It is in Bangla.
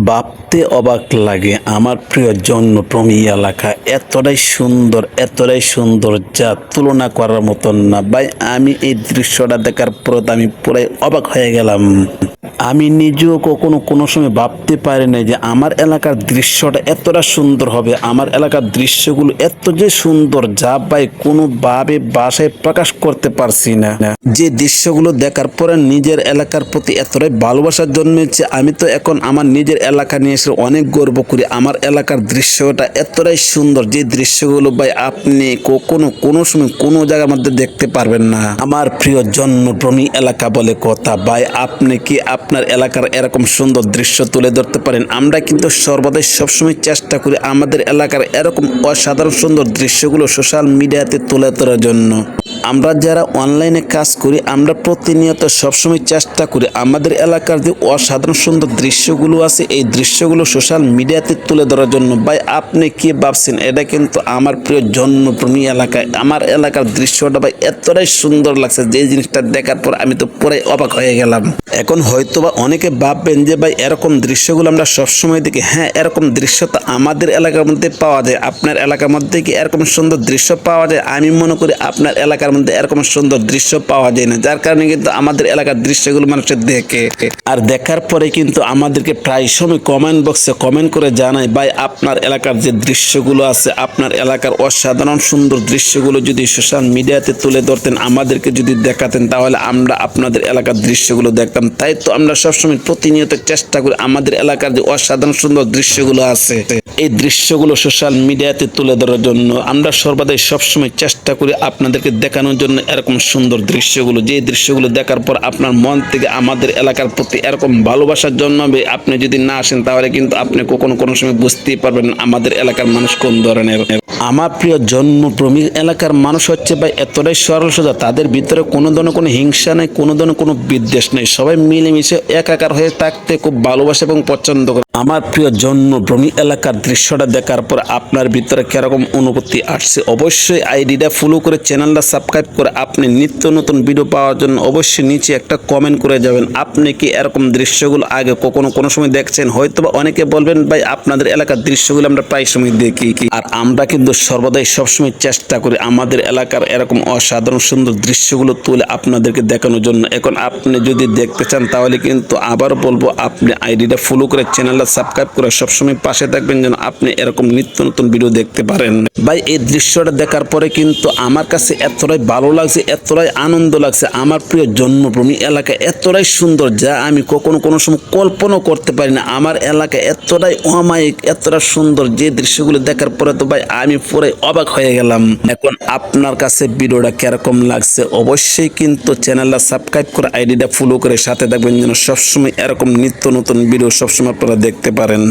ভাবতে অবাক লাগে আমার প্রিয় জন্মভূমি এলাকা এতটাই সুন্দর যা তুলনা করার মতন না ভাই। আমি এই দৃশ্যটা দেখার পর আমি পুরাই অবাক হয়ে গেলাম। আমি নিজেও কখনো কোনো সময় ভাবতে পারি না যে আমার এলাকার দৃশ্যটা এতটা সুন্দর হবে। আমার এলাকার দৃশ্যগুলো এত যে সুন্দর যা ভাই কোনোভাবে ভাষায় প্রকাশ করতে পারছি না। যে দৃশ্যগুলো দেখার পরে নিজের এলাকার প্রতি এতটাই ভালোবাসা জন্মেছে, আমি তো এখন আমার নিজের এলাকা নিয়ে এসে অনেক গর্ব করি। আমার এলাকার দৃশ্যটা এতটাই সুন্দর যে দৃশ্যগুলো ভাই আপনি কখনো কোনো সময় কোনো জায়গার মধ্যে দেখতে পারবেন না। আমার প্রিয় জন্মভূমি এলাকা বলে কথা ভাই। আপনি কি আপনার এলাকার এরকম সুন্দর দৃশ্য তুলে ধরতে পারেন? আমরা কিন্তু সর্বদাই সবসময় চেষ্টা করি আমাদের এলাকার এরকম অসাধারণ সুন্দর দৃশ্যগুলো সোশ্যাল মিডিয়াতে তুলে ধরার জন্য। আমরা যারা অনলাইনে কাজ করি আমরা প্রতিনিয়ত সবসময় চেষ্টা করি আমাদের এলাকার যে অসাধারণ সুন্দর দৃশ্যগুলো আছে এই দৃশ্যগুলো সোশ্যাল মিডিয়াতে তুলে ধরার জন্য। ভাই আপনি কি ভাবছেন? এটা কিন্তু আমার প্রিয় জন্মভূমি এলাকায় আমার এলাকার দৃশ্যটা ভাই এতটাই সুন্দর লাগছে যে জিনিসটা দেখার পর আমি তো পুরাই অবাক হয়ে গেলাম। এখন হয়তোবা অনেকে ভাববেন যে ভাই এরকম দৃশ্যগুলো আমরা সবসময় দেখি। হ্যাঁ, এরকম দৃশ্য তো আমাদের এলাকার মধ্যে পাওয়া যায়। আপনার এলাকার মধ্যে কি এরকম সুন্দর দৃশ্য পাওয়া যায়? আমি মনে করি আপনার এলাকার মধ্যে এরকম সুন্দর দৃশ্য পাওয়া যায় না, যার কারণে কিন্তু আমাদের এলাকার দৃশ্যগুলো মানুষের দেখে আর দেখার পরে কিন্তু আমাদেরকে প্রায় সময় কমেন্ট বক্সে কমেন্ট করে জানায় ভাই আপনার এলাকার যে দৃশ্যগুলো আছে আপনার এলাকার অসাধারণ সুন্দর দৃশ্যগুলো যদি সোশ্যাল মিডিয়াতে তুলে ধরতেন আমাদেরকে যদি দেখাতেন তাহলে আমরা আপনাদের এলাকার দৃশ্যগুলো দেখতাম। তাই তো আমরা সবসময় প্রতিনিয়ত চেষ্টা করি আমাদের এলাকার যে অসাধারণ সুন্দর দৃশ্যগুলো আছে এই দৃশ্যগুলো সোশ্যাল মিডিয়াতে তুলে ধরার জন্য। আমরা সর্বদাই সবসময় চেষ্টা করি আপনাদেরকে দেখানোর জন্য এরকম সুন্দর দৃশ্যগুলো, যে দৃশ্যগুলো দেখার পর আপনার মন থেকে আমাদের এলাকার প্রতি এরকম ভালোবাসার জন্মাবে। আপনি যদি না আসেন তাহলে কিন্তু আপনি কখনো কোনো সময় বুঝতেই পারবেন না আমাদের এলাকার মানুষ কোন ধরনের। আমার প্রিয় জন্মভূমি এলাকার মানুষ হচ্ছে ভাই এতটাই সরল সোজা, তাদের ভিতরে কোনো ধরনের কোনো হিংসা নেই, কোনো ধরনের কোনো বিদ্বেষ নেই। সবাই মিলেমিশে একাকার হয়ে থাকতে খুব ভালোবাসে এবং পছন্দ করে। আমার প্রিয় জন্মভূমি এলাকার দৃশ্যটা দেখার পর আপনার ভিতরে কিরকম অনুভূতি আসছে অবশ্যই আইডিটা ফলো করে চ্যানেলটা সাবস্ক্রাইব করে আপনি নিত্য নতুন ভিডিও পাওয়ার জন্য অবশ্যই নিচে একটা কমেন্ট করে যাবেন। আপনি কি এরকম দৃশ্যগুলো আগে কখনো কোনো সময় দেখছেন? হয়তোবা অনেকে বলবেন ভাই আপনাদের এলাকার দৃশ্যগুলো আমরা প্রায় সময় দেখি, আর আমরা কিন্তু সর্বদাই সবসময় চেষ্টা করি আমাদের এলাকার এরকম অসাধারণ সুন্দর দৃশ্যগুলো তুলে আপনাদেরকে দেখানোর জন্য। এখন আপনি যদি দেখতে চান তাহলে কিন্তু আবার বলবো আপনি আইডিটা ফলো করে চ্যানেলটা সাবস্ক্রাইব করে সবসময় পাশে থাকবেন যেন আপনি এরকম নিত্য নতুন ভিডিও দেখতে পারেন। ভাই এই দৃশ্যটা দেখার পরে কিন্তু আমার কাছে এতটাই ভালো লাগছে, এতটাই আনন্দ লাগছে। আমার প্রিয় জন্মভূমি এলাকা এতটাই সুন্দর যা আমি কখনো কোনো সময় কল্পনা করতে পারি না। আমার এলাকা এতটাই অমায়িক, এতটা সুন্দর যে দৃশ্যগুলো দেখার পরে তো ভাই আমি পুরো অবাক হয়ে গেলাম। এখন আপনার কাছে ভিডিওটা কিরকম লাগছে অবশ্যই কিন্তু চ্যানেলটা সাবস্ক্রাইব করে আইডিটা ফলো করে সাথে থাকবেন যেন সবসময় এরকম নিত্য নতুন ভিডিও সবসময় আপনারা দেখতে পারেন।